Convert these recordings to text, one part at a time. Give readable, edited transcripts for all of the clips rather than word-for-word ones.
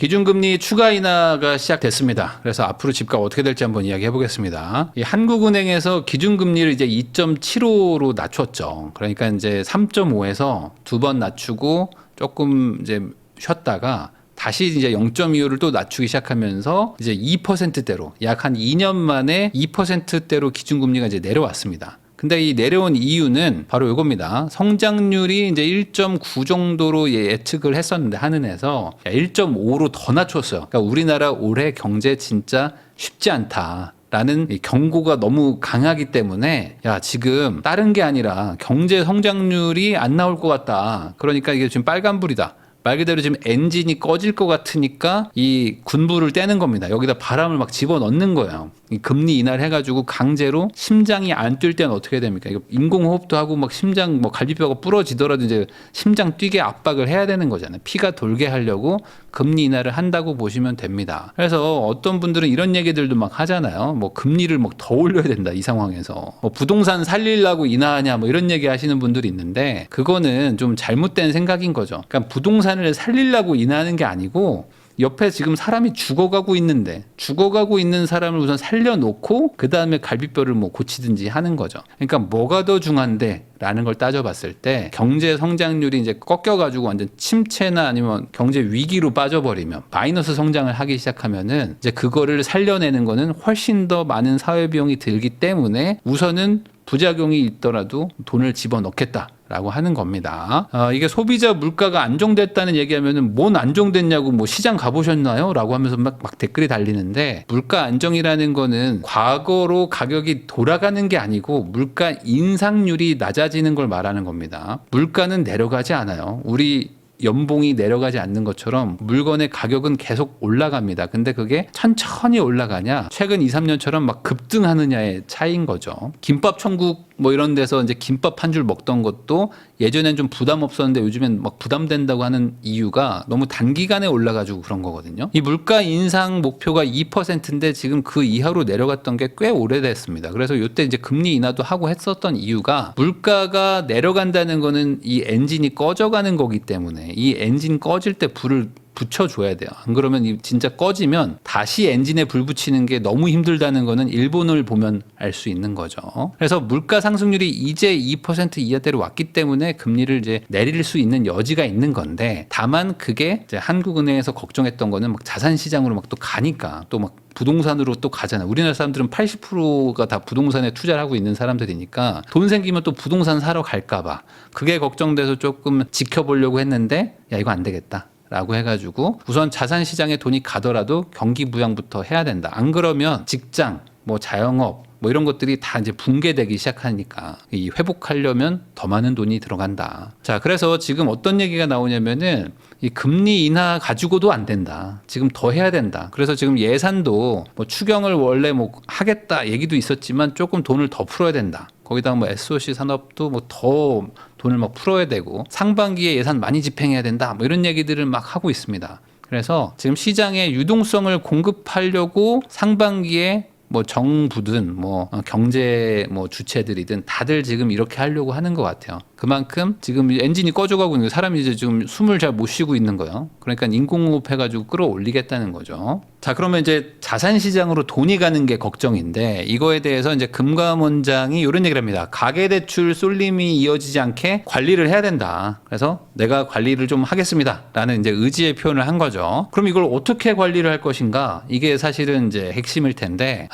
기준금리 추가 인하가 시작됐습니다. 그래서 앞으로 집값 어떻게 될지 한번 이야기해 보겠습니다. 이 한국은행에서 기준금리를 이제 2.75로 낮췄죠. 그러니까 이제 3.5에서 두 번 낮추고 조금 이제 쉬었다가 다시 이제 0.25를 또 낮추기 시작하면서 이제 2%대로 약 한 2년 만에 2%대로 기준금리가 이제 내려왔습니다. 근데 이 내려온 이유는 바로 이겁니다. 성장률이 이제 1.9 정도로 예측을 했었는데 한은에서 1.5로 더 낮췄어요. 그러니까 우리나라 올해 경제 진짜 쉽지 않다. 라는 경고가 너무 강하기 때문에 야 지금 다른 게 아니라 경제 성장률이 안 나올 것 같다. 그러니까 이게 지금 빨간불이다. 말 그대로 지금 엔진이 꺼질 것 같으니까 이 군부를 떼는 겁니다. 여기다 바람을 막 집어넣는 거예요. 이 금리 인하를 해가지고 강제로 심장이 안 뛸 때는 어떻게 됩니까? 이거 인공호흡도 하고 막 심장 뭐 갈비뼈가 부러지더라도 이제 심장 뛰게 압박을 해야 되는 거잖아요. 피가 돌게 하려고 금리 인하를 한다고 보시면 됩니다. 그래서 어떤 분들은 이런 얘기들도 막 하잖아요. 뭐 금리를 막 더 올려야 된다 이 상황에서. 뭐 부동산 살리려고 인하하냐 뭐 이런 얘기 하시는 분들이 있는데 그거는 좀 잘못된 생각인 거죠. 그러니까 부동산을 살리려고 인하하는 게 아니고 옆에 지금 사람이 죽어가고 있는데 죽어가고 있는 사람을 우선 살려놓고 그 다음에 갈비뼈를 뭐 고치든지 하는 거죠. 그러니까 뭐가 더 중요한데 라는 걸 따져봤을 때 경제 성장률이 이제 꺾여가지고 완전 침체나 아니면 경제 위기로 빠져버리면 마이너스 성장을 하기 시작하면은 이제 그거를 살려내는 거는 훨씬 더 많은 사회 비용이 들기 때문에 우선은 부작용이 있더라도 돈을 집어넣겠다. 라고 하는 겁니다. 이게 소비자 물가가 안정됐다는 얘기하면은 뭔 안정됐냐고 뭐 시장 가보셨나요? 라고 하면서 막 댓글이 달리는데 물가 안정이라는 거는 과거로 가격이 돌아가는 게 아니고 물가 인상률이 낮아지는 걸 말하는 겁니다. 물가는 내려가지 않아요. 우리 연봉이 내려가지 않는 것처럼 물건의 가격은 계속 올라갑니다. 근데 그게 천천히 올라가냐 최근 2, 3년처럼 막 급등하느냐의 차이인 거죠. 김밥 천국 뭐 이런 데서 이제 김밥 한 줄 먹던 것도 예전엔 좀 부담 없었는데 요즘엔 막 부담된다고 하는 이유가 너무 단기간에 올라가지고 그런 거거든요. 이 물가 인상 목표가 2%인데 지금 그 이하로 내려갔던 게 꽤 오래됐습니다. 그래서 이때 이제 금리 인하도 하고 했었던 이유가 물가가 내려간다는 거는 이 엔진이 꺼져가는 거기 때문에 이 엔진 꺼질 때 불을 붙여줘야 돼요. 안 그러면 진짜 꺼지면 다시 엔진에 불 붙이는 게 너무 힘들다는 거는 일본을 보면 알 수 있는 거죠. 그래서 물가 상승률이 이제 2% 이하대로 왔기 때문에 금리를 이제 내릴 수 있는 여지가 있는 건데 다만 그게 이제 한국은행에서 걱정했던 거는 막 자산 시장으로 막 또 가니까 또 막 부동산으로 또 가잖아요. 우리나라 사람들은 80%가 다 부동산에 투자를 하고 있는 사람들이니까 돈 생기면 또 부동산 사러 갈까 봐 그게 걱정돼서 조금 지켜보려고 했는데 야 이거 안 되겠다. 라고 해가지고 우선 자산 시장에 돈이 가더라도 경기 부양부터 해야 된다. 안 그러면 직장, 뭐 자영업, 뭐 이런 것들이 다 이제 붕괴되기 시작하니까 이 회복하려면 더 많은 돈이 들어간다. 자, 그래서 지금 어떤 얘기가 나오냐면은 이 금리 인하 가지고도 안 된다. 지금 더 해야 된다. 그래서 지금 예산도 뭐 추경을 원래 뭐 하겠다 얘기도 있었지만 조금 돈을 더 풀어야 된다. 거기다가 뭐 SOC 산업도 뭐 더 돈을 막 풀어야 되고 상반기에 예산 많이 집행해야 된다. 뭐 이런 얘기들을 막 하고 있습니다. 그래서 지금 시장에 유동성을 공급하려고 상반기에 뭐 정부든 뭐 경제 뭐 주체들이든 다들 지금 이렇게 하려고 하는 것 같아요. 그만큼 지금 엔진이 꺼져가고 있는 거예요. 사람이 이제 지금 숨을 잘 못 쉬고 있는 거예요. 그러니까 인공호흡 해가지고 끌어올리겠다는 거죠. 자, 그러면 이제 자산 시장으로 돈이 가는 게 걱정인데 이거에 대해서 이제 금감원장이 이런 얘기를 합니다. 가계대출 쏠림이 이어지지 않게 관리를 해야 된다. 그래서 내가 관리를 좀 하겠습니다라는 이제 의지의 표현을 한 거죠. 그럼 이걸 어떻게 관리를 할 것인가? 이게 사실은 이제 핵심일 텐데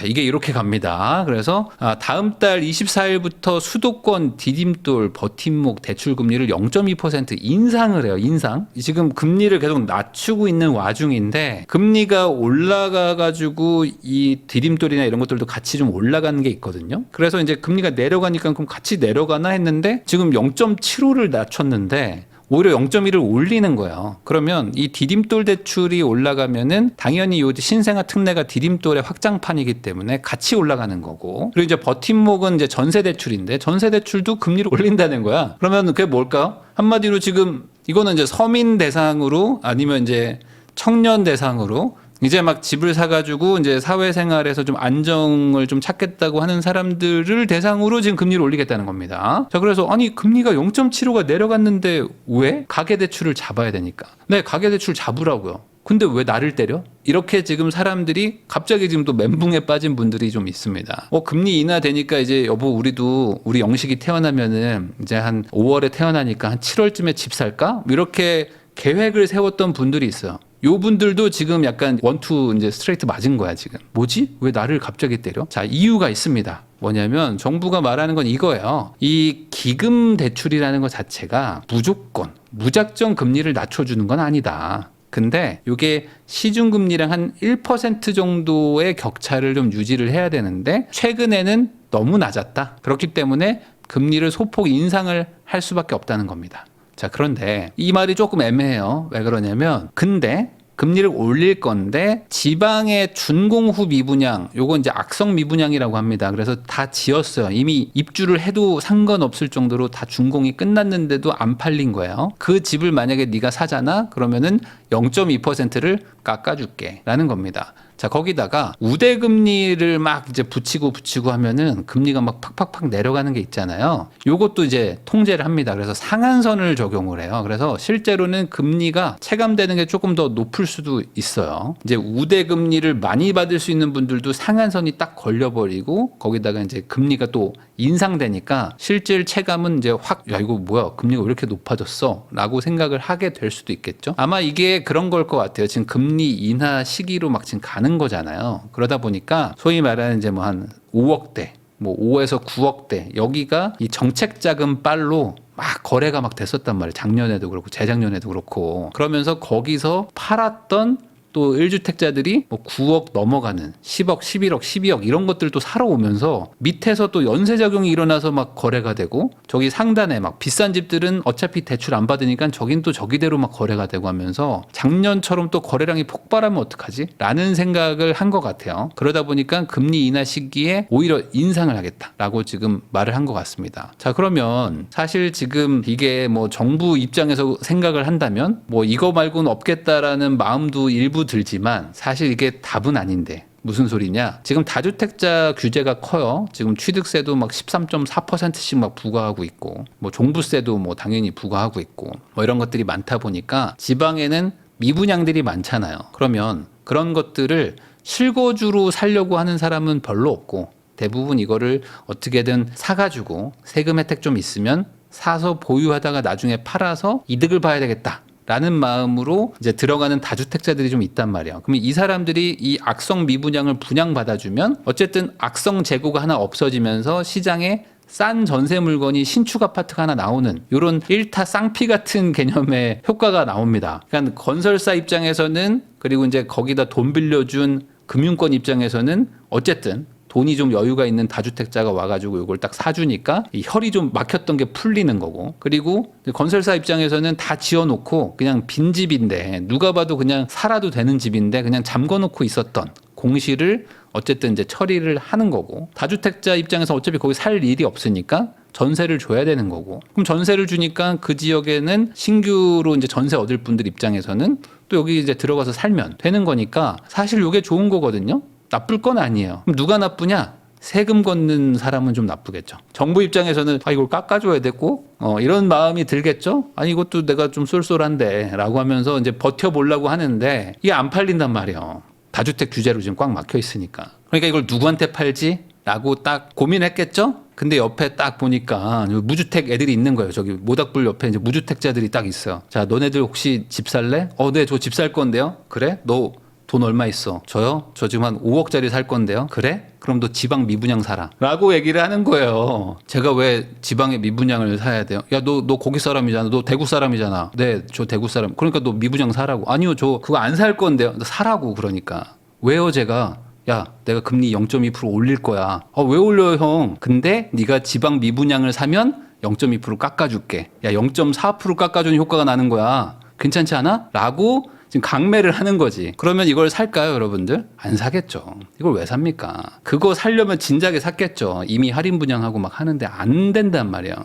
이게 이렇게 갑니다. 그래서 다음 달 24일부터 수도권 디딤돌 버팀목 대출 금리를 0.2% 인상을 해요. 인상. 지금 금리를 계속 낮추고 있는 와중인데 금리가 올라가가지고 이 디딤돌이나 이런 것들도 같이 좀 올라가는 게 있거든요. 그래서 이제 금리가 내려가니까 그럼 같이 내려가나 했는데 지금 0.75를 낮췄는데 오히려 0.1을 올리는 거예요. 그러면 이 디딤돌 대출이 올라가면은 당연히 요 신생아 특례가 디딤돌의 확장판이기 때문에 같이 올라가는 거고. 그리고 이제 버팀목은 이제 전세 대출인데 전세 대출도 금리를 올린다는 거야. 그러면 그게 뭘까요? 한마디로 지금 이거는 이제 서민 대상으로 아니면 이제 청년 대상으로 이제 막 집을 사가지고 이제 사회생활에서 좀 안정을 좀 찾겠다고 하는 사람들을 대상으로 지금 금리를 올리겠다는 겁니다. 자, 그래서 아니 금리가 0.75가 내려갔는데 왜? 가계대출을 잡아야 되니까. 네, 가계대출 잡으라고요. 근데 왜 나를 때려? 이렇게 지금 사람들이 갑자기 지금 또 멘붕에 빠진 분들이 좀 있습니다. 금리 인하되니까 이제 여보 우리 영식이 태어나면은 이제 한 5월에 태어나니까 한 7월쯤에 집 살까? 이렇게 계획을 세웠던 분들이 있어요. 요 분들도 지금 약간 원투 이제 스트레이트 맞은 거야, 지금. 뭐지? 왜 나를 갑자기 때려? 자, 이유가 있습니다. 뭐냐면 정부가 말하는 건 이거예요. 이 기금 대출이라는 것 자체가 무조건, 무작정 금리를 낮춰주는 건 아니다. 근데 이게 시중금리랑 한 1% 정도의 격차를 좀 유지를 해야 되는데 최근에는 너무 낮았다. 그렇기 때문에 금리를 소폭 인상을 할 수밖에 없다는 겁니다. 자, 그런데 이 말이 조금 애매해요. 왜 그러냐면 근데 금리를 올릴 건데 지방의 준공후 미분양, 요거 이제 악성 미분양이라고 합니다. 그래서 다 지었어요. 이미 입주를 해도 상관없을 정도로 다 준공이 끝났는데도 안 팔린 거예요. 그 집을 만약에 네가 사잖아? 그러면은 0.2%를 깎아줄게 라는 겁니다. 자, 거기다가 우대금리를 막 이제 붙이고 하면은 금리가 막 팍팍팍 내려가는 게 있잖아요. 요것도 이제 통제를 합니다. 그래서 상한선을 적용을 해요. 그래서 실제로는 금리가 체감되는 게 조금 더 높을 수도 있어요. 이제 우대금리를 많이 받을 수 있는 분들도 상한선이 딱 걸려버리고 거기다가 이제 금리가 또 인상되니까 실질 체감은 이제 확, 야, 이거 뭐야, 금리가 왜 이렇게 높아졌어? 라고 생각을 하게 될 수도 있겠죠. 아마 이게 그런 걸 것 같아요. 지금 금리 인하 시기로 막 지금 가는 거잖아요. 그러다 보니까 소위 말하는 이제 뭐 한 5억대, 뭐 5에서 9억대, 여기가 이 정책 자금 빨로 막 거래가 막 됐었단 말이에요. 작년에도 그렇고 재작년에도 그렇고. 그러면서 거기서 팔았던 또 1주택자들이 뭐 9억 넘어가는 10억, 11억, 12억 이런 것들도 사러 오면서 밑에서 또 연쇄작용이 일어나서 막 거래가 되고 저기 상단에 막 비싼 집들은 어차피 대출 안 받으니까 저긴 또 저기대로 막 거래가 되고 하면서 작년처럼 또 거래량이 폭발하면 어떡하지? 라는 생각을 한 것 같아요. 그러다 보니까 금리 인하 시기에 오히려 인상을 하겠다라고 지금 말을 한 것 같습니다. 자, 그러면 사실 지금 이게 뭐 정부 입장에서 생각을 한다면 뭐 이거 말고는 없겠다라는 마음도 일부 들지만 사실 이게 답은 아닌데 무슨 소리냐? 지금 다주택자 규제가 커요. 지금 취득세도 막 13.4%씩 막 부과하고 있고 뭐 종부세도 뭐 당연히 부과하고 있고 뭐 이런 것들이 많다 보니까 지방에는 미분양들이 많잖아요. 그러면 그런 것들을 실거주로 살려고 하는 사람은 별로 없고 대부분 이거를 어떻게든 사가지고 세금 혜택 좀 있으면 사서 보유하다가 나중에 팔아서 이득을 봐야 되겠다. 라는 마음으로 이제 들어가는 다주택자들이 좀 있단 말이에요. 그러면 이 사람들이 이 악성 미분양을 분양받아주면 어쨌든 악성 재고가 하나 없어지면서 시장에 싼 전세 물건이 신축 아파트가 하나 나오는 이런 일타 쌍피 같은 개념의 효과가 나옵니다. 그러니까 건설사 입장에서는 그리고 이제 거기다 돈 빌려준 금융권 입장에서는 어쨌든 돈이 좀 여유가 있는 다주택자가 와가지고 이걸 딱 사주니까 이 혈이 좀 막혔던 게 풀리는 거고 그리고 건설사 입장에서는 다 지어놓고 그냥 빈집인데 누가 봐도 그냥 살아도 되는 집인데 그냥 잠궈놓고 있었던 공실을 어쨌든 이제 처리를 하는 거고 다주택자 입장에서 어차피 거기 살 일이 없으니까 전세를 줘야 되는 거고 그럼 전세를 주니까 그 지역에는 신규로 이제 전세 얻을 분들 입장에서는 또 여기 이제 들어가서 살면 되는 거니까 사실 이게 좋은 거거든요. 나쁠 건 아니에요. 그럼 누가 나쁘냐? 세금 걷는 사람은 좀 나쁘겠죠. 정부 입장에서는 이걸 깎아줘야 되고 이런 마음이 들겠죠. 아니 이것도 내가 좀 쏠쏠한데 라고 하면서 이제 버텨보려고 하는데 이게 안 팔린단 말이에요. 다주택 규제로 지금 꽉 막혀 있으니까. 그러니까 이걸 누구한테 팔지? 라고 딱 고민했겠죠? 근데 옆에 딱 보니까 무주택 애들이 있는 거예요. 저기 모닥불 옆에 이제 무주택자들이 딱 있어요. 자, 너네들 혹시 집 살래? 네, 저 집 살 건데요. 그래? 너 돈 얼마 있어? 저요? 저 지금 한 5억짜리 살 건데요. 그래? 그럼 너 지방 미분양 사라. 라고 얘기를 하는 거예요. 제가 왜 지방에 미분양을 사야 돼요? 야, 너 거기 사람이잖아. 너 대구 사람이잖아. 네, 저 대구 사람. 그러니까 너 미분양 사라고. 아니요, 저 그거 안 살 건데요. 너 사라고. 그러니까. 왜요, 제가? 야, 내가 금리 0.2% 올릴 거야. 왜 올려요, 형? 근데 네가 지방 미분양을 사면 0.2% 깎아줄게. 야, 0.4% 깎아주는 효과가 나는 거야. 괜찮지 않아? 라고 지금 강매를 하는 거지. 그러면 이걸 살까요, 여러분들? 안 사겠죠. 이걸 왜 삽니까? 그거 살려면 진작에 샀겠죠. 이미 할인 분양하고 막 하는데 안 된단 말이에요.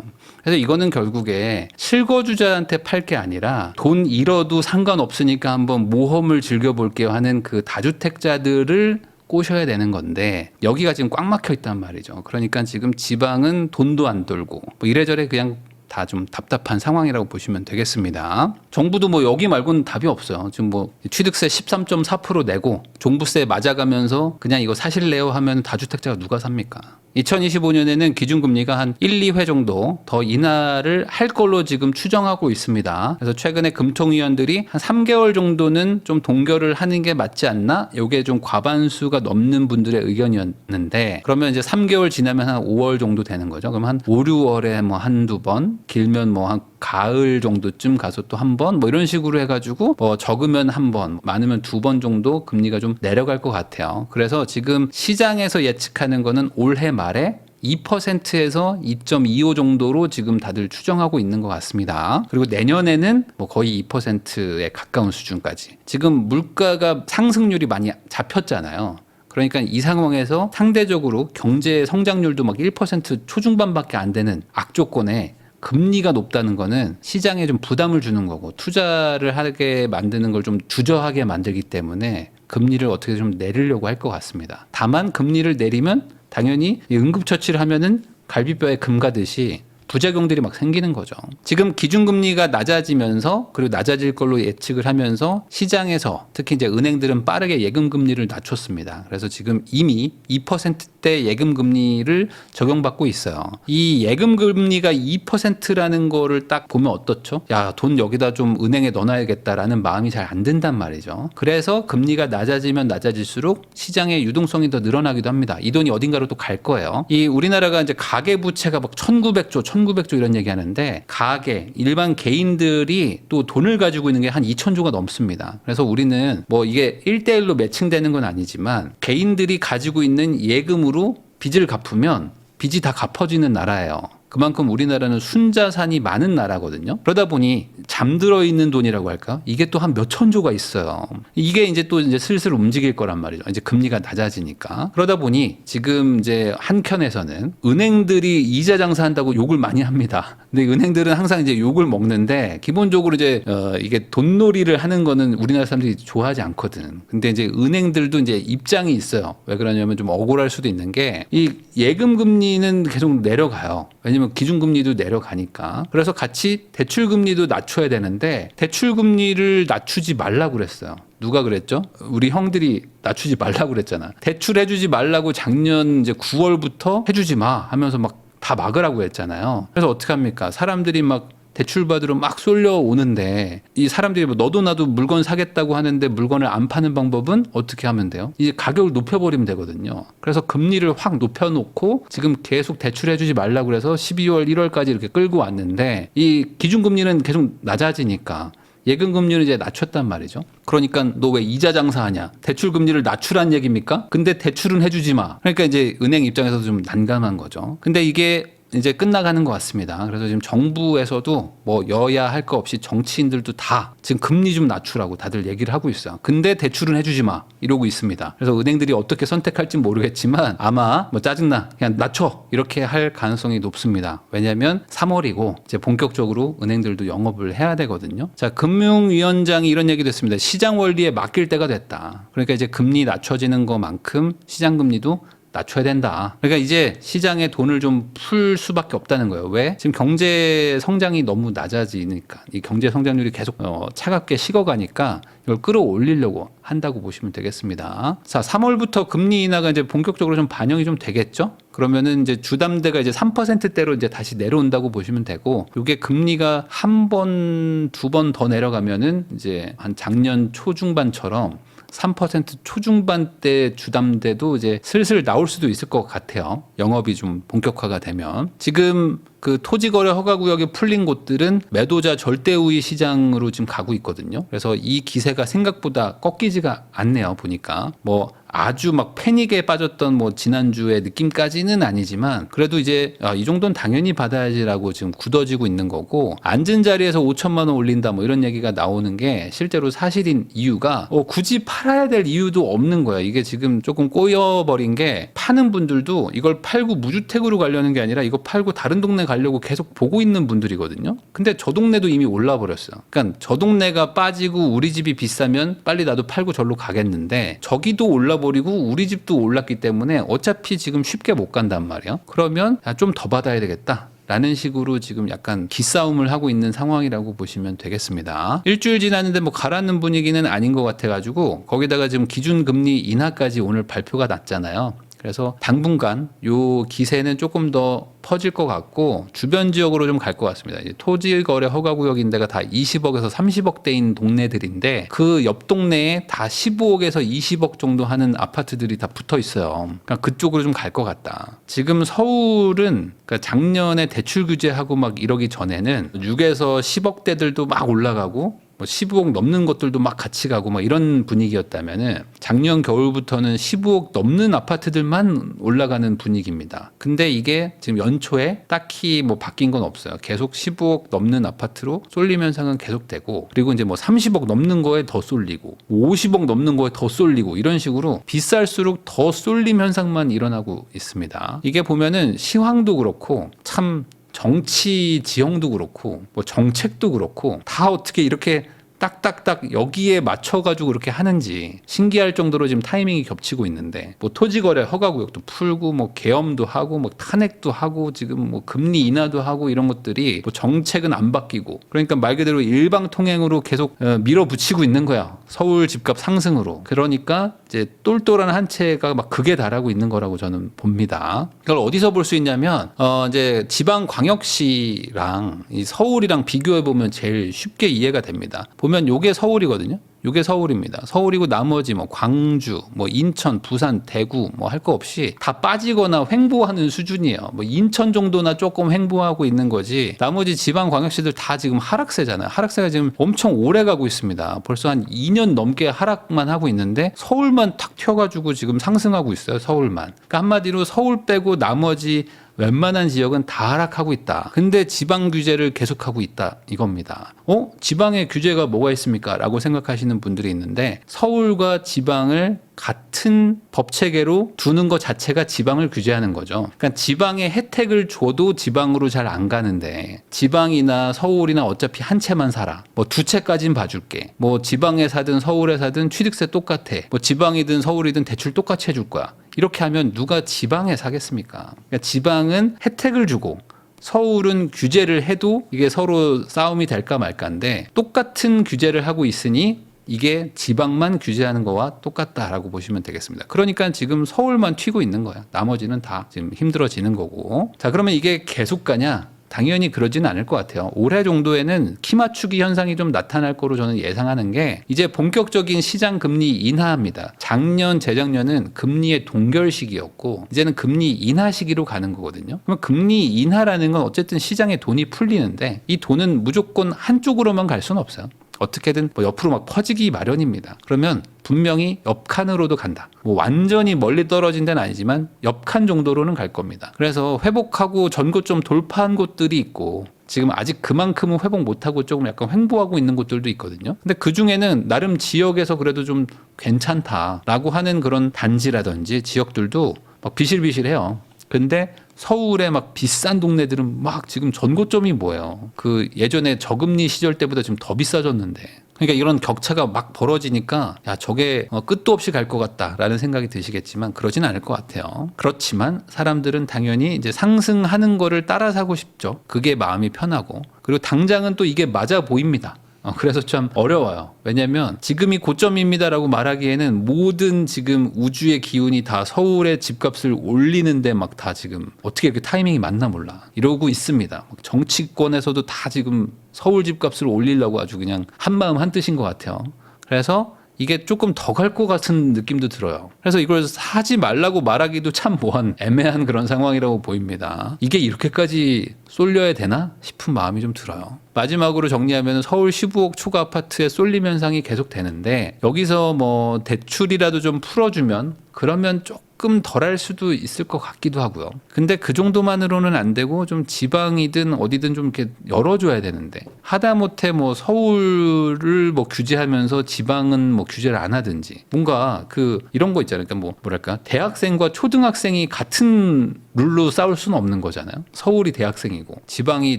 그래서 이거는 결국에 실거주자한테 팔 게 아니라 돈 잃어도 상관없으니까 한번 모험을 즐겨볼게요 하는 그 다주택자들을 꼬셔야 되는 건데 여기가 지금 꽉 막혀 있단 말이죠. 그러니까 지금 지방은 돈도 안 돌고 뭐 이래저래 그냥 다 좀 답답한 상황이라고 보시면 되겠습니다. 정부도 뭐 여기 말고는 답이 없어요. 지금 뭐 취득세 13.4% 내고 종부세 맞아가면서 그냥 이거 사실래요 하면 다주택자가 누가 삽니까? 2025년에는 기준금리가 한 1, 2회 정도 더 인하를 할 걸로 지금 추정하고 있습니다. 그래서 최근에 금통위원들이 한 3개월 정도는 좀 동결을 하는 게 맞지 않나? 이게 좀 과반수가 넘는 분들의 의견이었는데 그러면 이제 3개월 지나면 한 5월 정도 되는 거죠. 그럼 한 5, 6월에 뭐 한두 번, 길면 뭐 한 가을 정도쯤 가서 또 한 번 뭐 이런 식으로 해가지고 뭐 적으면 한 번, 많으면 2번 정도 금리가 좀 내려갈 것 같아요. 그래서 지금 시장에서 예측하는 거는 올해 말에 2%에서 2.25 정도로 지금 다들 추정하고 있는 것 같습니다. 그리고 내년에는 뭐 거의 2%에 가까운 수준까지. 지금 물가가 상승률이 많이 잡혔잖아요. 그러니까 이 상황에서 상대적으로 경제 성장률도 막 1% 초중반밖에 안 되는 악조건에 금리가 높다는 거는 시장에 좀 부담을 주는 거고 투자를 하게 만드는 걸 좀 주저하게 만들기 때문에 금리를 어떻게 좀 내리려고 할 것 같습니다. 다만 금리를 내리면 당연히 응급처치를 하면은 갈비뼈에 금 가듯이 부작용들이 막 생기는 거죠. 지금 기준금리가 낮아지면서 그리고 낮아질 걸로 예측을 하면서 시장에서 특히 이제 은행들은 빠르게 예금금리를 낮췄습니다. 그래서 지금 이미 2%대 예금금리를 적용받고 있어요. 이 예금금리가 2%라는 거를 딱 보면 어떻죠? 야, 돈 여기다 좀 은행에 넣어놔야겠다라는 마음이 잘 안 든단 말이죠. 그래서 금리가 낮아지면 낮아질수록 시장의 유동성이 더 늘어나기도 합니다. 이 돈이 어딘가로 또 갈 거예요. 이 우리나라가 이제 가계부채가 막 1900조 이런 얘기 하는데 가계, 일반 개인들이 또 돈을 가지고 있는 게 한 2000조가 넘습니다. 그래서 우리는 뭐 이게 1대1로 매칭되는 건 아니지만 개인들이 가지고 있는 예금으로 빚을 갚으면 빚이 다 갚아지는 나라예요. 그만큼 우리나라는 순자산이 많은 나라거든요. 그러다 보니 잠들어 있는 돈이라고 할까? 이게 또 한 몇천 조가 있어요. 이게 이제 또 이제 슬슬 움직일 거란 말이죠. 이제 금리가 낮아지니까. 그러다 보니 지금 이제 한켠에서는 은행들이 이자 장사한다고 욕을 많이 합니다. 근데 은행들은 항상 이제 욕을 먹는데 기본적으로 이제 이게 돈놀이를 하는 거는 우리나라 사람들이 좋아하지 않거든. 근데 이제 은행들도 이제 입장이 있어요. 왜 그러냐면 좀 억울할 수도 있는 게 이 예금 금리는 계속 내려가요. 왜냐면 기준금리도 내려가니까. 그래서 같이 대출금리도 낮춰야 되는데 대출금리를 낮추지 말라고 그랬어요. 누가 그랬죠? 우리 형들이 낮추지 말라고 그랬잖아. 대출해주지 말라고 작년 이제 9월부터 해주지 마 하면서 막 다 막으라고 했잖아요. 그래서 어떻게 합니까? 사람들이 막 대출 받으러 막 쏠려오는데 이 사람들이 뭐 너도 나도 물건 사겠다고 하는데 물건을 안 파는 방법은 어떻게 하면 돼요? 이제 가격을 높여버리면 되거든요. 그래서 금리를 확 높여놓고 지금 계속 대출해주지 말라고 그래서 12월, 1월까지 이렇게 끌고 왔는데 이 기준금리는 계속 낮아지니까 예금금리는 이제 낮췄단 말이죠. 그러니까 너 왜 이자 장사하냐? 대출금리를 낮추란 얘기입니까? 근데 대출은 해주지 마. 그러니까 이제 은행 입장에서도 좀 난감한 거죠. 근데 이게 이제 끝나가는 것 같습니다. 그래서 지금 정부에서도 뭐 여야 할 거 없이 정치인들도 다 지금 금리 좀 낮추라고 다들 얘기를 하고 있어요. 근데 대출은 해주지 마 이러고 있습니다. 그래서 은행들이 어떻게 선택할지 모르겠지만 아마 뭐 짜증나 그냥 낮춰 이렇게 할 가능성이 높습니다. 왜냐하면 3월이고 이제 본격적으로 은행들도 영업을 해야 되거든요. 자, 금융위원장이 이런 얘기도 했습니다. 시장 원리에 맡길 때가 됐다. 그러니까 이제 금리 낮춰지는 것만큼 시장 금리도 낮춰야 된다. 그러니까 이제 시장에 돈을 좀 풀 수밖에 없다는 거예요. 왜? 지금 경제 성장이 너무 낮아지니까 이 경제 성장률이 계속 차갑게 식어가니까 이걸 끌어올리려고 한다고 보시면 되겠습니다. 자, 3월부터 금리 인하가 이제 본격적으로 좀 반영이 좀 되겠죠? 그러면은 이제 주담대가 이제 3%대로 이제 다시 내려온다고 보시면 되고, 이게 금리가 한 번, 두 번 더 내려가면은 이제 한 작년 초중반처럼 3% 초중반대 주담대도 이제 슬슬 나올 수도 있을 것 같아요. 영업이 좀 본격화가 되면. 지금 그 토지거래 허가구역이 풀린 곳들은 매도자 절대우위 시장으로 지금 가고 있거든요. 그래서 이 기세가 생각보다 꺾이지가 않네요. 보니까 뭐 아주 막 패닉에 빠졌던 뭐 지난주의 느낌까지는 아니지만 그래도 이제 이 정도는 당연히 받아야지라고 지금 굳어지고 있는 거고, 앉은 자리에서 5천만 원 올린다 뭐 이런 얘기가 나오는 게 실제로 사실인 이유가 굳이 팔아야 될 이유도 없는 거예요. 이게 지금 조금 꼬여버린 게 파는 분들도 이걸 팔고 무주택으로 가려는 게 아니라 이거 팔고 다른 동네 가려고 계속 보고 있는 분들이거든요. 근데 저 동네도 이미 올라버렸어요. 그러니까 저 동네가 빠지고 우리 집이 비싸면 빨리 나도 팔고 절로 가겠는데 저기도 올라버리고 우리 집도 올랐기 때문에 어차피 지금 쉽게 못 간단 말이에요. 그러면 좀 더 받아야 되겠다 라는 식으로 지금 약간 기싸움을 하고 있는 상황이라고 보시면 되겠습니다. 일주일 지났는데 뭐 가라앉는 분위기는 아닌 것 같아가지고 거기다가 지금 기준금리 인하까지 오늘 발표가 났잖아요. 그래서 당분간 요 기세는 조금 더 퍼질 것 같고 주변 지역으로 좀 갈 것 같습니다. 이제 토지 거래 허가 구역인 데가 다 20억에서 30억대인 동네들인데 그 옆 동네에 다 15억에서 20억 정도 하는 아파트들이 다 붙어 있어요. 그러니까 그쪽으로 좀 갈 것 같다. 지금 서울은 그러니까 작년에 대출 규제하고 막 이러기 전에는 6에서 10억대들도 막 올라가고 뭐 15억 넘는 것들도 막 같이 가고 막 이런 분위기였다면은 작년 겨울부터는 15억 넘는 아파트들만 올라가는 분위기입니다. 근데 이게 지금 연초에 딱히 뭐 바뀐 건 없어요. 계속 15억 넘는 아파트로 쏠림 현상은 계속되고 그리고 이제 뭐 30억 넘는 거에 더 쏠리고 50억 넘는 거에 더 쏠리고 이런 식으로 비쌀수록 더 쏠림 현상만 일어나고 있습니다. 이게 보면은 시황도 그렇고 참 정치 지형도 그렇고 뭐 정책도 그렇고 다 어떻게 이렇게 딱딱딱 여기에 맞춰가지고 그렇게 하는지 신기할 정도로 지금 타이밍이 겹치고 있는데 뭐 토지거래 허가구역도 풀고 뭐 계엄도 하고 뭐 탄핵도 하고 지금 뭐 금리 인하도 하고 이런 것들이 뭐 정책은 안 바뀌고 그러니까 말 그대로 일방통행으로 계속 밀어붙이고 있는 거야. 서울 집값 상승으로. 그러니까 이제 똘똘한 한 채가 막 극에 달하고 있는 거라고 저는 봅니다. 이걸 어디서 볼 수 있냐면 이제 지방 광역시랑 이 서울이랑 비교해 보면 제일 쉽게 이해가 됩니다. 보면 요게 서울이거든요. 요게 서울입니다. 서울이고 나머지 뭐 광주, 뭐 인천, 부산, 대구 뭐 할 거 없이 다 빠지거나 횡보하는 수준이에요. 뭐 인천 정도나 조금 횡보하고 있는 거지. 나머지 지방 광역시들 다 지금 하락세잖아요. 하락세가 지금 엄청 오래 가고 있습니다. 벌써 한 2년 넘게 하락만 하고 있는데 서울만 탁 튀어가지고 지금 상승하고 있어요. 서울만. 그러니까 한마디로 서울 빼고 나머지 웬만한 지역은 다 하락하고 있다. 근데 지방 규제를 계속하고 있다 이겁니다. 지방에 규제가 뭐가 있습니까? 라고 생각하시는 분들이 있는데 서울과 지방을 같은 법체계로 두는 것 자체가 지방을 규제하는 거죠. 그러니까 지방에 혜택을 줘도 지방으로 잘 안 가는데 지방이나 서울이나 어차피 한 채만 살아. 뭐 두 채까지는 봐줄게. 뭐 지방에 사든 서울에 사든 취득세 똑같아. 뭐 지방이든 서울이든 대출 똑같이 해줄 거야. 이렇게 하면 누가 지방에 사겠습니까? 그러니까 지방은 혜택을 주고 서울은 규제를 해도 이게 서로 싸움이 될까 말까인데 똑같은 규제를 하고 있으니 이게 지방만 규제하는 거와 똑같다라고 보시면 되겠습니다. 그러니까 지금 서울만 튀고 있는 거야. 나머지는 다 지금 힘들어지는 거고. 자, 그러면 이게 계속 가냐? 당연히 그러지는 않을 것 같아요. 올해 정도에는 키 맞추기 현상이 좀 나타날 거로 저는 예상하는 게 이제 본격적인 시장 금리 인하입니다. 작년, 재작년은 금리의 동결 시기였고 이제는 금리 인하 시기로 가는 거거든요. 그러면 금리 인하라는 건 어쨌든 시장에 돈이 풀리는데 이 돈은 무조건 한쪽으로만 갈 수는 없어요. 어떻게든 뭐 옆으로 막 퍼지기 마련입니다. 그러면 분명히 옆칸으로도 간다. 뭐 완전히 멀리 떨어진 데는 아니지만 옆칸 정도로는 갈 겁니다. 그래서 회복하고 전고점 돌파한 곳들이 있고 지금 아직 그만큼은 회복 못하고 조금 약간 횡보하고 있는 곳들도 있거든요. 근데 그 중에는 나름 지역에서 그래도 좀 괜찮다라고 하는 그런 단지라든지 지역들도 막 비실비실해요. 근데 서울의 막 비싼 동네들은 막 지금 전고점이 뭐예요. 그 예전에 저금리 시절 때보다 지금 더 비싸졌는데. 그러니까 이런 격차가 막 벌어지니까 야 저게 끝도 없이 갈 것 같다라는 생각이 드시겠지만 그러진 않을 것 같아요. 그렇지만 사람들은 당연히 이제 상승하는 거를 따라 사고 싶죠. 그게 마음이 편하고 그리고 당장은 또 이게 맞아 보입니다. 그래서 참 어려워요. 왜냐하면 지금이 고점입니다라고 말하기에는 모든 지금 우주의 기운이 다 서울의 집값을 올리는데 막 다 지금 어떻게 이렇게 타이밍이 맞나 몰라 이러고 있습니다. 정치권에서도 다 지금 서울 집값을 올리려고 아주 그냥 한마음 한뜻인 것 같아요. 그래서 이게 조금 더 갈 것 같은 느낌도 들어요. 그래서 이걸 사지 말라고 말하기도 참 뭐한 애매한 그런 상황이라고 보입니다. 이게 이렇게까지 쏠려야 되나 싶은 마음이 좀 들어요. 마지막으로 정리하면 서울 15억 초과 아파트의 쏠림 현상이 계속 되는데 여기서 뭐 대출이라도 좀 풀어주면 그러면 조금 덜할 수도 있을 것 같기도 하고요. 근데 그 정도만으로는 안 되고 좀 지방이든 어디든 좀 이렇게 열어줘야 되는데 하다못해 뭐 서울을 뭐 규제하면서 지방은 뭐 규제를 안 하든지 뭔가 그 이런 거 있잖아요. 그러니까 뭐 뭐랄까 대학생과 초등학생이 같은 룰로 싸울 수는 없는 거잖아요. 서울이 대학생이고 지방이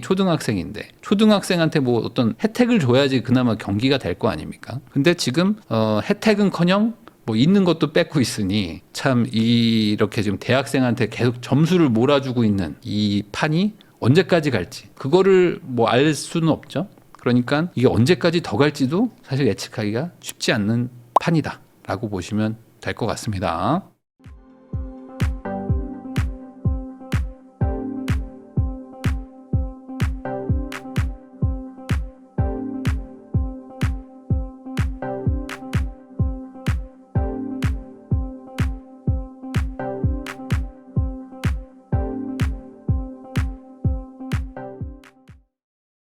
초등학생인데 초등학생한테 뭐 어떤 혜택을 줘야지 그나마 경기가 될 거 아닙니까? 근데 지금 혜택은커녕 뭐 있는 것도 뺏고 있으니 참 이렇게 지금 대학생한테 계속 점수를 몰아주고 있는 이 판이 언제까지 갈지 그거를 뭐 알 수는 없죠. 그러니까 이게 언제까지 더 갈지도 사실 예측하기가 쉽지 않는 판이다라고 보시면 될 것 같습니다.